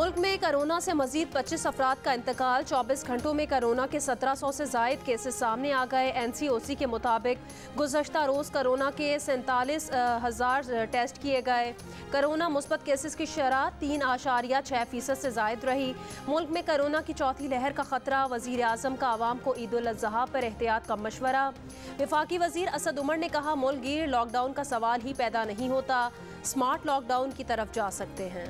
मुल्क में कोरोना से मजीद 25 अफराद का इंतकाल। 24 घंटों में कोरोना के 1700 से जायद केसेस सामने आ गए। NCOC के मुताबिक गुज़श्ता रोज़ कोरोना के 47,000 टेस्ट किए गए। कोरोना मुस्बत केसेस की शरह 3.6% से जायद रही। मुल्क में कोरोना की चौथी लहर का खतरा। वज़ीर आज़म का आवाम को ईद उल अज़हा पर एहतियात का मशवरा। वफाकी वज़ीर असद उमर ने कहा, मुल्क गिर लॉकडाउन का सवाल ही पैदा नहीं होता, स्मार्ट लॉकडाउन की तरफ जा सकते हैं।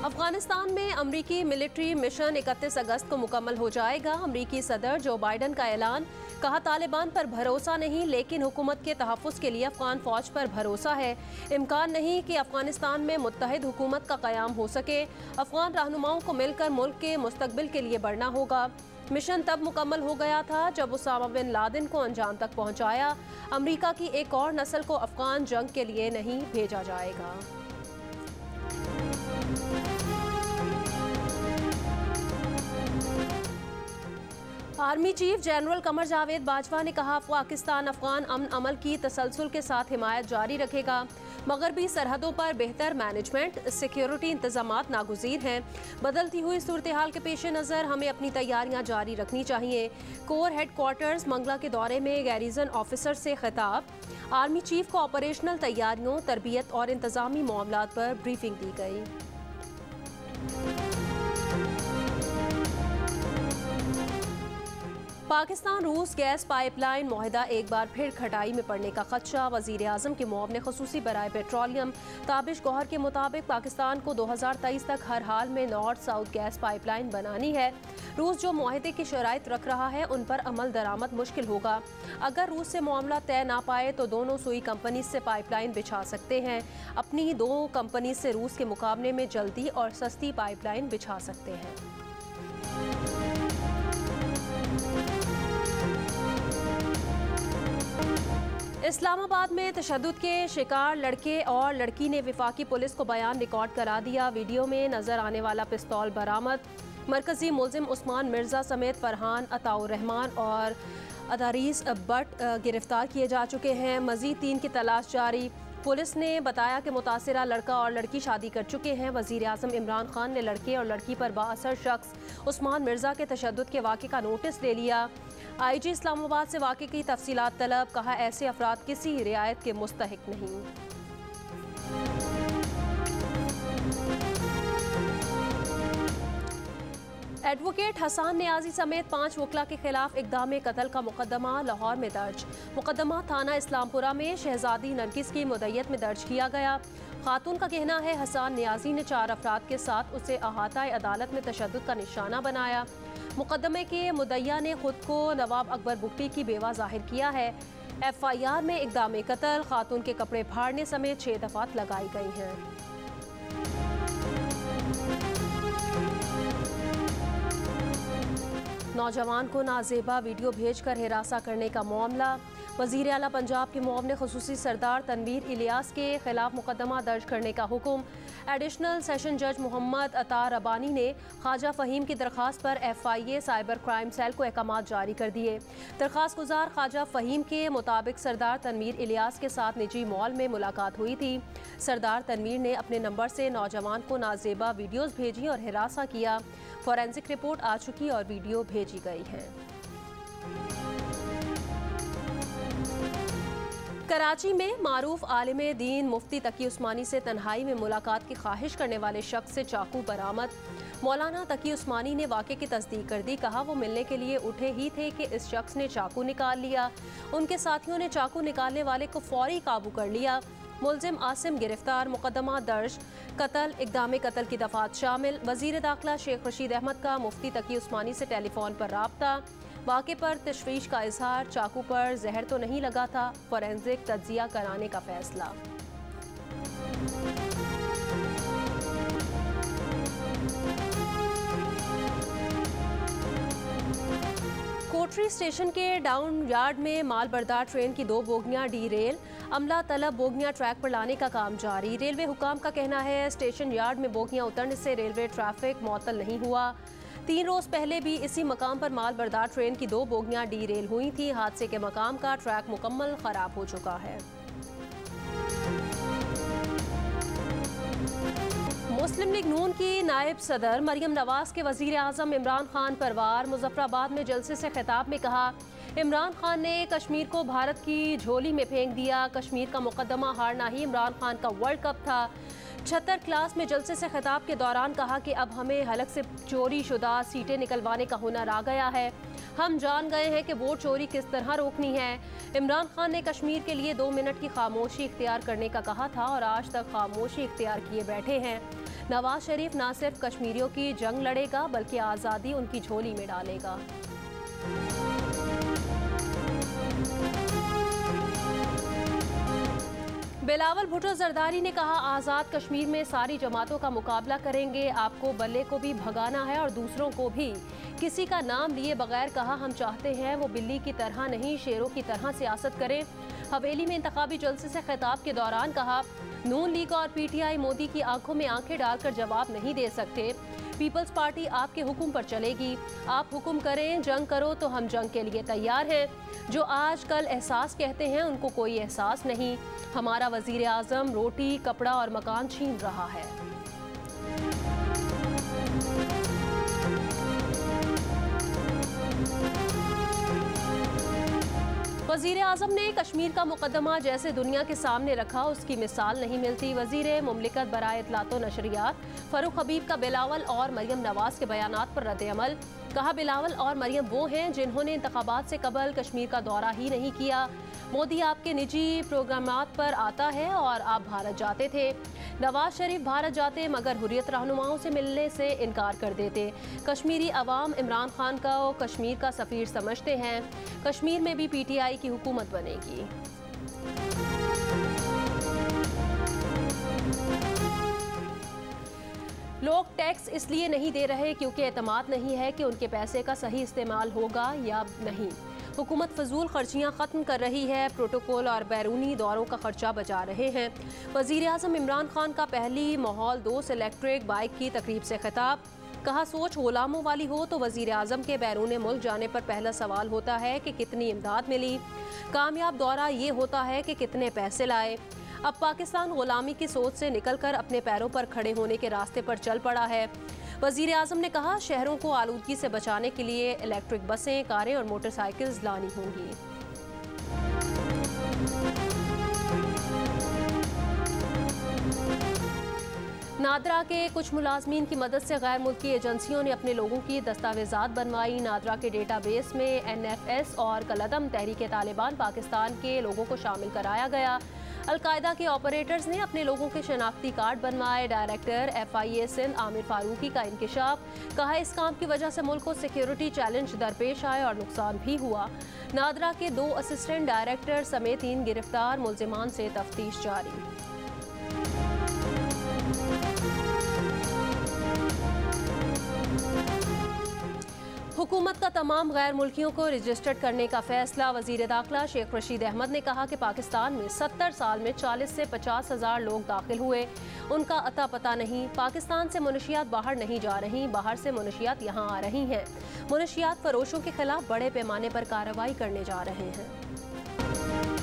अफगानिस्तान में अमरीकी मिलिट्री मिशन 31 अगस्त को मुकम्मल हो जाएगा। अमरीकी सदर जो बाइडन का ऐलान। कहा, तालिबान पर भरोसा नहीं लेकिन हुकूमत के तहफ़्फ़ुज़ के लिए अफगान फ़ौज पर भरोसा है। इम्कान नहीं कि अफगानिस्तान में मुत्तहिद हुकूमत का क़याम हो सके। अफगान रहनुमाओं को मिलकर मुल्क के मुस्तक़बिल के लिए बढ़ना होगा। मिशन तब मुकम्मल हो गया था जब उसामा बिन लादेन को अंजाम तक पहुँचाया। अमरीका की एक और नस्ल को अफगान जंग के लिए नहीं भेजा जाएगा। Army chief general Qamar Javed Bajwa ने कहा, पाकिस्तान अफगान अमन अमल की तसलसल के साथ हिमायत जारी रखेगा। मगरबी सरहदों पर बेहतर मैनेजमेंट, सिक्योरिटी इंतजामात नागुज़ीर हैं। बदलती हुई सूरत हाल के पेश नज़र हमें अपनी तैयारियां जारी रखनी चाहिए। कोर हेड क्वार्टर्स मंगला के दौरे में गैरिजन ऑफिसर से खिताब। आर्मी चीफ को ऑपरेशनल तैयारियों, तरबियत और इंतजामी मामलात पर ब्रीफिंग दी गई। पाकिस्तान रूस गैस पाइपलाइन मुआहदा एक बार फिर खटाई में पड़ने का खदशा। वज़ीर आज़म के मुआवने ख़ुसूसी बराए पेट्रोलियम ताबिश गौहर के मुताबिक पाकिस्तान को 2023 तक हर हाल में नॉर्थ साउथ गैस पाइपलाइन बनानी है। रूस जो मुआहदे की शराइत रख रहा है उन पर अमल दरामद मुश्किल होगा। अगर रूस से मामला तय ना पाए तो दोनों सुई कंपनी से पाइपलाइन बिछा सकते हैं। अपनी दो कंपनी से रूस के मुकाबले में जल्दी और सस्ती पाइपलाइन बिछा सकते हैं। इस्लामाबाद में तशद्दुद के शिकार लड़के और लड़की ने वफाकी पुलिस को बयान रिकॉर्ड करा दिया। वीडियो में नजर आने वाला पिस्तौल बरामद। मरकजी मुलजिम उस्मान मिर्जा समेत फरहान, अताउर रहमान और अदारीस बट गिरफ्तार किए जा चुके हैं। मजीद 3 की तलाश जारी। पुलिस ने बताया कि मुतासिरा लड़का और लड़की शादी कर चुके हैं। वज़ीर आज़म इमरान खान ने लड़के और लड़की पर बाअसर शख्स उस्मान मिर्जा के तशद्दुद के वाक़े का नोटिस ले लिया। IG इस्लामाबाद से वाक़े की तफसीलात तलब। कहा, ऐसे अफराद किसी रियायत के मुस्तहिक नहीं। एडवोकेट हसन नियाजी समेत 5 वकला के खिलाफ इक़दाम कत्ल का मुकदमा लाहौर में दर्ज। मुकदमा थाना इस्लामपुरा में शहजादी नरगिस की मुद्दत में दर्ज किया गया। खातून का कहना है, हसन नियाजी ने 4 अफराद के साथ उसे अहाता अदालत में तशद्दुद का निशाना बनाया। मुकदमे के मुद्दइया ने खुद को नवाब अकबर बुगटी की बेवा जाहिर किया है। FIR में इक़दाम कत्ल, खातून के कपड़े फाड़ने समेत 6 दफ़ात लगाई गई हैं। नौजवान को नाजेबा वीडियो भेजकर हिरासा करने का मामला। वज़ीर आला पंजाब के मुआवने ख़ुसूसी सरदार तनवीर इलियास के खिलाफ मुकदमा दर्ज करने का हुक्म। एडिशनल सेशन जज मोहम्मद अता रबानी ने ख्वाजा फ़हीम की दरख्वास्त पर FIA साइबर क्राइम सेल को अहकामात जारी कर दिए। दरख्वास्त गुजार ख्वाजा फ़हीम के मुताबिक सरदार तनवीर इलियास के साथ निजी मॉल में मुलाकात हुई थी। सरदार तनवीर ने अपने नंबर से नौजवान को नाजेबा वीडियोज़ भेजी और हिरासा किया। फॉरेंसिक रिपोर्ट आ चुकी और वीडियो भेजी गई है। कराची में मारूफ आलिम दीन मुफ्ती तकी उस्मानी से तन्हाई में मुलाकात की ख्वाहिश करने वाले शख्स से चाकू बरामद। मौलाना तकी उस्मानी ने वाक़े की तस्दीक कर दी। कहा, वो मिलने के लिए उठे ही थे कि इस शख्स ने चाकू निकाल लिया। उनके साथियों ने चाकू निकालने वाले को फौरी काबू कर लिया। मुलजिम आसिम गिरफ्तार। मुकदमा दर्ज। कत्ल, इक़दाम कत्ल की दफ़ात शामिल। वज़ीर दाखिला शेख रशीद अहमद का मुफ्ती तकी उस्मानी से टेलीफोन पर राब्ता। वाक़े पर तशवीश का इजहार। चाकू पर जहर तो नहीं लगा था। फॉरेंसिक तज्जिया कराने का फैसला। कोटरी स्टेशन के डाउन यार्ड में माल बरदार ट्रेन की 2 बोगियां डीरेल। अमला तलब बोगियां ट्रैक पर लाने का काम जारी। रेलवे हुकाम का कहना है, स्टेशन यार्ड में बोगियां उतरने से रेलवे ट्रैफिक मुअत्तल नहीं हुआ। 3 रोज पहले भी इसी मकाम पर माल बरदार ट्रेन की 2 बोगियां डीरेल हुई थी। हादसे के मकाम का ट्रैक मुकम्मल खराब हो चुका है। मुस्लिम लीग नून की नायब सदर मरियम नवाज के वजीर आजम इमरान खान पर वार। मुजफ्फराबाद में जलसे से खिताब में कहा, इमरान खान ने कश्मीर को भारत की झोली में फेंक दिया। कश्मीर का मुकदमा हारना ही इमरान खान का वर्ल्ड कप था। 76 क्लास में जलसे से खिताब के दौरान कहा कि अब हमें हलक से चोरी शुदा सीटें निकलवाने का हुनर आ गया है। हम जान गए हैं कि वोट चोरी किस तरह रोकनी है। इमरान खान ने कश्मीर के लिए 2 मिनट की खामोशी इख्तियार करने का कहा था और आज तक खामोशी इख्तियार किए बैठे हैं। नवाज शरीफ न सिर्फ कश्मीरियों की जंग लड़ेगा बल्कि आज़ादी उनकी झोली में डालेगा। बिलावल भुट्टो जरदारी ने कहा, आज़ाद कश्मीर में सारी जमातों का मुकाबला करेंगे। आपको बल्ले को भी भगाना है और दूसरों को भी। किसी का नाम लिए बगैर कहा, हम चाहते हैं वो बिल्ली की तरह नहीं शेरों की तरह सियासत करें। हवेली में इंतखाबी जलसे से खिताब के दौरान कहा, नून लीग और पीटीआई मोदी की आंखों में आंखें डालकर जवाब नहीं दे सकते। पीपल्स पार्टी आपके हुक्म पर चलेगी। आप हुक्म करें, जंग करो तो हम जंग के लिए तैयार हैं। जो आज कल एहसास कहते हैं उनको कोई एहसास नहीं। हमारा वजीर आजम रोटी, कपड़ा और मकान छीन रहा है। वजीर आजम ने कश्मीर का मुकदमा जैसे दुनिया के सामने रखा, उसकी मिसाल नहीं मिलती। वजीर मुमलिकत बराए इत्तलात व नशरियात फरूख हबीब का बिलावल और मरियम नवाज के बयानात पर रद्द-ए-अमल। कहा, बिलावल और मरियम वो हैं जिन्होंने इंतखाबात से कबल कश्मीर का दौरा ही नहीं किया। मोदी आपके निजी प्रोग्रामात पर आता है और आप भारत जाते थे। नवाज शरीफ भारत जाते मगर हुर्रियत रहनुमाओं से मिलने से इनकार कर देते। कश्मीरी अवाम इमरान खान का कश्मीर का सफ़ीर समझते हैं। कश्मीर में भी पीटीआई की हुकूमत बनेगी। लोग टैक्स इसलिए नहीं दे रहे क्योंकि एतमाद नहीं है कि उनके पैसे का सही इस्तेमाल होगा या नहीं। हुकूमत फजूल खर्चियाँ ख़त्म कर रही है, प्रोटोकॉल और बैरूनी दौरों का खर्चा बचा रहे हैं। वज़ीर आज़म इमरान खान का पहली माहौल 2 इलेक्ट्रिक बाइक की तकरीब से खिताब। कहा, सोच गुलामों वाली हो तो वज़ीर आज़म के बैरून मुल्क जाने पर पहला सवाल होता है कि कितनी इमदाद मिली। कामयाब दौरा ये होता है कि कितने पैसे लाए। अब पाकिस्तान गुलामी की सोच से निकलकर अपने पैरों पर खड़े होने के रास्ते पर चल पड़ा है। वज़ीर आज़म ने कहा, शहरों को आलूदगी से बचाने के लिए इलेक्ट्रिक बसें, कारें और मोटरसाइकिल्स लानी होंगी। नादरा के कुछ मुलाजमीन की मदद से गैर मुल्की एजेंसियों ने अपने लोगों की दस्तावेजात बनवाई। नादरा के डेटाबेस में NFS और कलदम तहरीक तालिबान पाकिस्तान के लोगों को शामिल कराया गया। अलकायदा के ऑपरेटर्स ने अपने लोगों के शनाख्ती कार्ड बनवाए। डायरेक्टर FIA सिंध आमिर फारूकी का इंकिशाफ। कहा, इस काम की वजह से मुल्क को सिक्योरिटी चैलेंज दरपेश आए और नुकसान भी हुआ। नादरा के 2 असिस्टेंट डायरेक्टर समेत 3 गिरफ्तार, मुल्जिमान से तफ्तीश जारी। हुकूमत का तमाम गैर मुल्कियों को रजिस्टर्ड करने का फैसला। वज़ीर दाखिला शेख रशीद अहमद ने कहा कि पाकिस्तान में 70 साल में 40 से 50 हज़ार लोग दाखिल हुए, उनका अता पता नहीं। पाकिस्तान से मुनशियात बाहर नहीं जा रही, बाहर से मुनशियात यहाँ आ रही हैं। मुनशियात फरोशों के खिलाफ बड़े पैमाने पर कार्रवाई करने जा रहे हैं।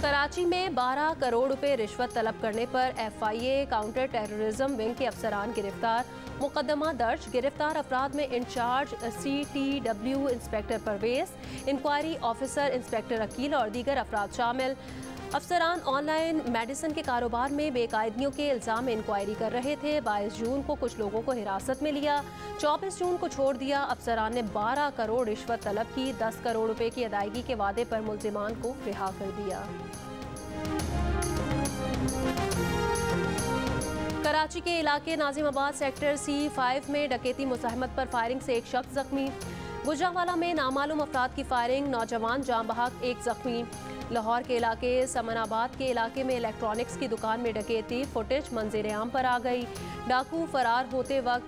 कराची में 12 करोड़ रुपए रिश्वत तलब करने पर FIA काउंटर टेररिज्म विंग के अफसरान गिरफ्तार। मुकदमा दर्ज। गिरफ्तार अफराद में incharge CTW inspector Parvez, inquiry officer inspector Aqeel और दीगर अफराद शामिल। अफसरान ऑनलाइन मेडिसिन के कारोबार में बेकायदगियों के इल्ज़ाम में इंक्वायरी कर रहे थे। 22 जून को कुछ लोगों को हिरासत में लिया, 24 जून को छोड़ दिया। अफसरान ने 12 करोड़ रिश्वत तलब की। 10 करोड़ रुपए की अदायगी के वादे पर मुल्जिमान को रिहा कर दिया। कराची के इलाके नाजिमाबाद सेक्टर C5 में डकैती मुज़ाहमत पर फायरिंग से एक शख्स जख्मी। गुजरावाला में नामालूम अफराद की फायरिंग, नौजवान जाँ बहक, एक जख्मी। लाहौर के इलाके समनाबाद के इलाके में इलेक्ट्रॉनिक्स की दुकान में डकैती, फुटेज मंजर आम पर आ गई। डाकू फरार होते वक्त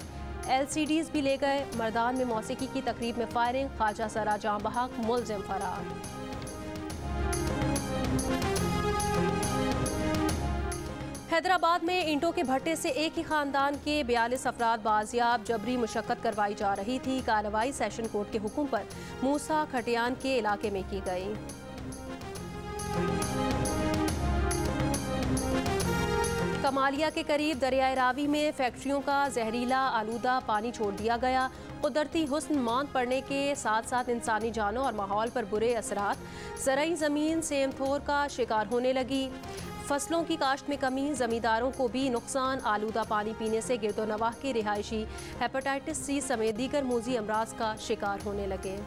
LCDs भी ले गए। मर्दान में मौसीकी की तकरीब में फायरिंग, ख्वाजा सरा जाँ बहक, मुलजिम फरार। हैदराबाद में ईंटों के भट्टे से एक ही खानदान के 42 अफराद बाजियाब, जबरी मुशक्कत करवाई जा रही थी। कार्रवाई सेशन कोर्ट के हुक्म पर मूसा खटियान के इलाके में की गई। कमालिया के करीब दरियाए रावी में फैक्ट्रियों का जहरीला आलूदा पानी छोड़ दिया गया। कुदरती हुस्न मांद पड़ने के साथ साथ इंसानी जानों और माहौल पर बुरे असरात। ज़रई ज़मीन सेमथोर का शिकार होने लगी। फसलों की काश्त में कमी, ज़मींदारों को भी नुकसान। आलूदा पानी पीने से गिरदोनवाह के रिहायशी हेपेटाइटिस सी समेत दीगर मूजी अमराज का शिकार होने लगे।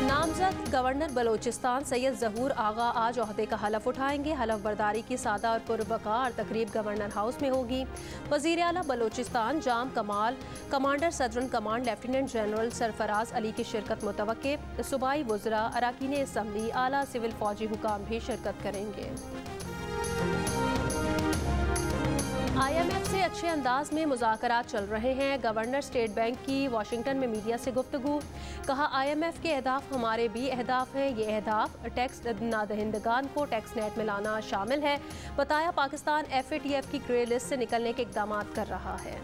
नामजद गवर्नर बलोचिस्तान सैयद ज़हूर आगा आज ओहदे का हलफ उठाएंगे। हलफ बर्दारी की सादा और पुरवकार तकरीब गवर्नर हाउस में होगी। वज़ीर आला बलोचिस्तान जाम कमाल, commander southern command lieutenant general Sarfaraz Ali की शिरकत मुतवक्के। सूबाई वज़रा, अरकान असम्बली, आला सिविल फौजी हुकाम भी शिरकत करेंगे। IMF से अच्छे अंदाज में मुज़ाकरात चल रहे हैं। गवर्नर स्टेट बैंक की वाशिंगटन में मीडिया से गुफ्तगू। कहा IMF के अहदाफ हमारे भी अहदाफ हैं। ये अहदाफ टैक्स नादहिंदगान को टैक्स नेट में लाना शामिल है। बताया पाकिस्तान FATF की ग्रे लिस्ट से निकलने के इक़दाम कर रहा है।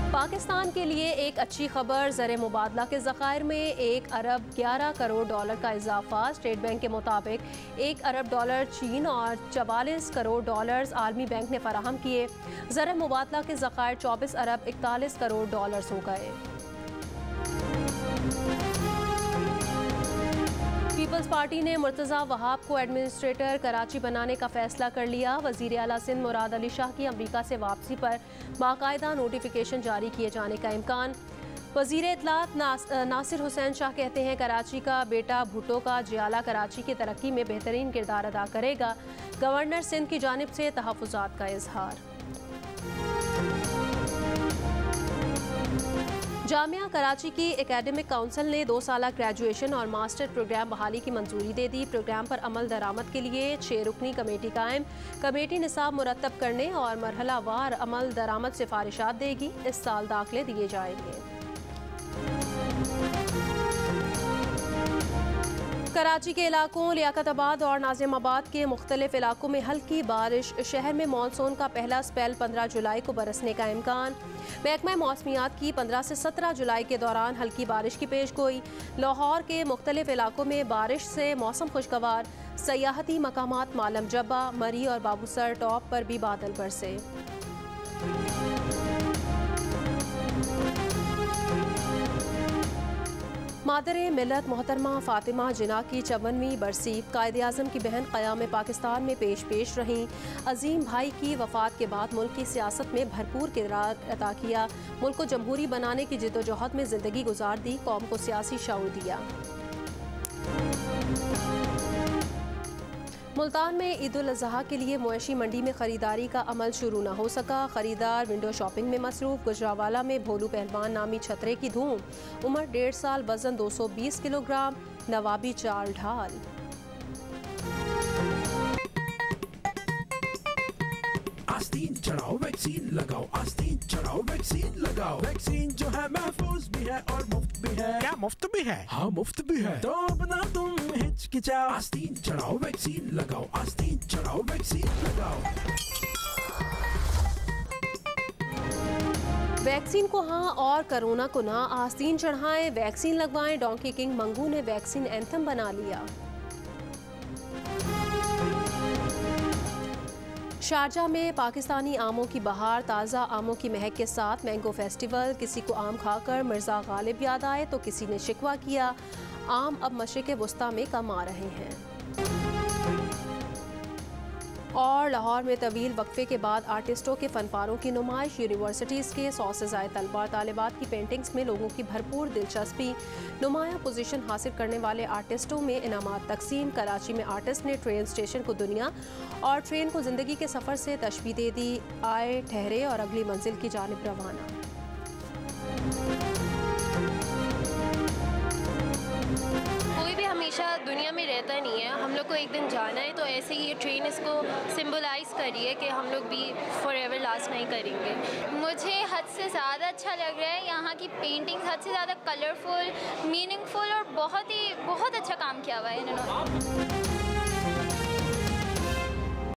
पाकिस्तान के लिए एक अच्छी खबर, ज़र मुबादला के ज़खायर में 1 अरब 11 करोड़ डॉलर का इजाफा। स्टेट बैंक के मुताबिक 1 अरब डॉलर चीन और 44 करोड़ डॉलर्स आलमी बैंक ने फराहम किए। ज़र मुबादला के ज़खायर 24 अरब 41 करोड़ डॉलर्स हो गए। पीपल्स पार्टी ने मुर्तज़ा वहाब को एडमिनिस्ट्रेटर कराची बनाने का फैसला कर लिया। वज़ीर आला सिंध मुराद अली शाह की अमरीका से वापसी पर बाकायदा नोटिफिकेशन जारी किए जाने का इम्कान। वज़ीर इत्तलात नासिर हुसैन शाह कहते हैं कराची का बेटा भुट्टो का जियाला कराची की तरक्की में बेहतरीन किरदार अदा करेगा। गवर्नर सिंध की जानिब से तहफ़्फ़ुज़ात का इजहार। जामिया कराची की एकेडमिक काउंसिल ने 2 साला ग्रेजुएशन और मास्टर प्रोग्राम बहाली की मंजूरी दे दी। प्रोग्राम पर अमल दरामद के लिए 6 रुकनी कमेटी कायम। कमेटी निसाब मुरतब करने और मरहलावार अमल दरामद सिफारिशात देगी। इस साल दाखिले दिए जाएंगे। कराची के इलाकों लियाकताबाद और नाजिमाबाद के मुख्तलिफ इलाकों में हल्की बारिश। शहर में मानसून का पहला स्पेल 15 जुलाई को बरसने का इम्कान। महकमा मौसमियात की 15 से 17 जुलाई के दौरान हल्की बारिश की पेशगोई। लाहौर के मुख्तलिफ इलाकों में बारिश से मौसम खुशगवार। सयाहती मकामात मालम जब्बा, मरी और बाबूसर टॉप पर भी बादल बरसे। मादरे मिलत मोहतरमा फ़ातिमा जिन्ना की 54वीं बरसी। कायद-ए-आज़म की बहन क़याम पाकिस्तान में पेश रहीं। अजीम भाई की वफ़ात के बाद मुल्क की सियासत में भरपूर किरदार अदा किया। मुल्क को जमहूरी बनाने की जिद्दोजहद में ज़िंदगी गुजार दी। कौम को सियासी शऊर दिया। मुल्तान में ईद उल अज़हा के लिए मवेशी मंडी में खरीदारी का अमल शुरू न हो सका। खरीदार विंडो शॉपिंग में मसरूफ। गुजरावाला में भोलू पहलवान नामी छतरे की धूम। उम्र 1.5 साल, वजन 220 किलोग्राम, नवाबी चाल ढाल। आस्तीन चढ़ाओ वैक्सीन लगाओ, आस्तीन चढ़ाओ वैक्सीन लगाओ। वैक्सीन जो है महफूज भी है और मुफ्त भी है। क्या मुफ्त भी है? हाँ मुफ्त भी है। तो अपना तुम हिचकिचाओ, आस्तीन चढ़ाओ वैक्सीन लगाओ, आस्तीन चढ़ाओ वैक्सीन लगाओ। वैक्सीन को हाँ और कोरोना को ना, आस्तीन चढ़ाएं, वैक्सीन लगवाएं। डोंकी किंग मंगू ने वैक्सीन एंथम बना लिया। शारजा में पाकिस्तानी आमों की बहार। ताज़ा आमों की महक के साथ मैंगो फेस्टिवल। किसी को आम खाकर मिर्ज़ा गालिब याद आए तो किसी ने शिकवा किया। आम अब मशरिक़ वुस्ता में कम आ रहे हैं। और लाहौर में तवील वक्फे के बाद आर्टिस्टों के फनपारों की नुमाइश। यूनिवर्सिटीज़ के 100 से ज़ायद तलबा और तालिबात की पेंटिंग्स में लोगों की भरपूर दिलचस्पी। नुमाया पोजीशन हासिल करने वाले आर्टिस्टों में इनामात तकसीम। कराची में आर्टिस्ट ने ट्रेन स्टेशन को दुनिया और ट्रेन को ज़िंदगी के सफ़र से तशबीह दे दी। आए ठहरे और अगली मंजिल की जानिब रवाना। कोई भी हमेशा दुनिया में रहता नहीं है, हम लोग को एक दिन जाना है, तो ऐसे ही ये ट्रेन इसको सिंबलाइज करी है कि हम लोग भी फॉर एवर लास्ट नहीं करेंगे। मुझे हद से ज़्यादा अच्छा लग रहा है, यहाँ की पेंटिंग्स हद से ज़्यादा कलरफुल, मीनिंगफुल और बहुत अच्छा काम किया हुआ है इन्होंने।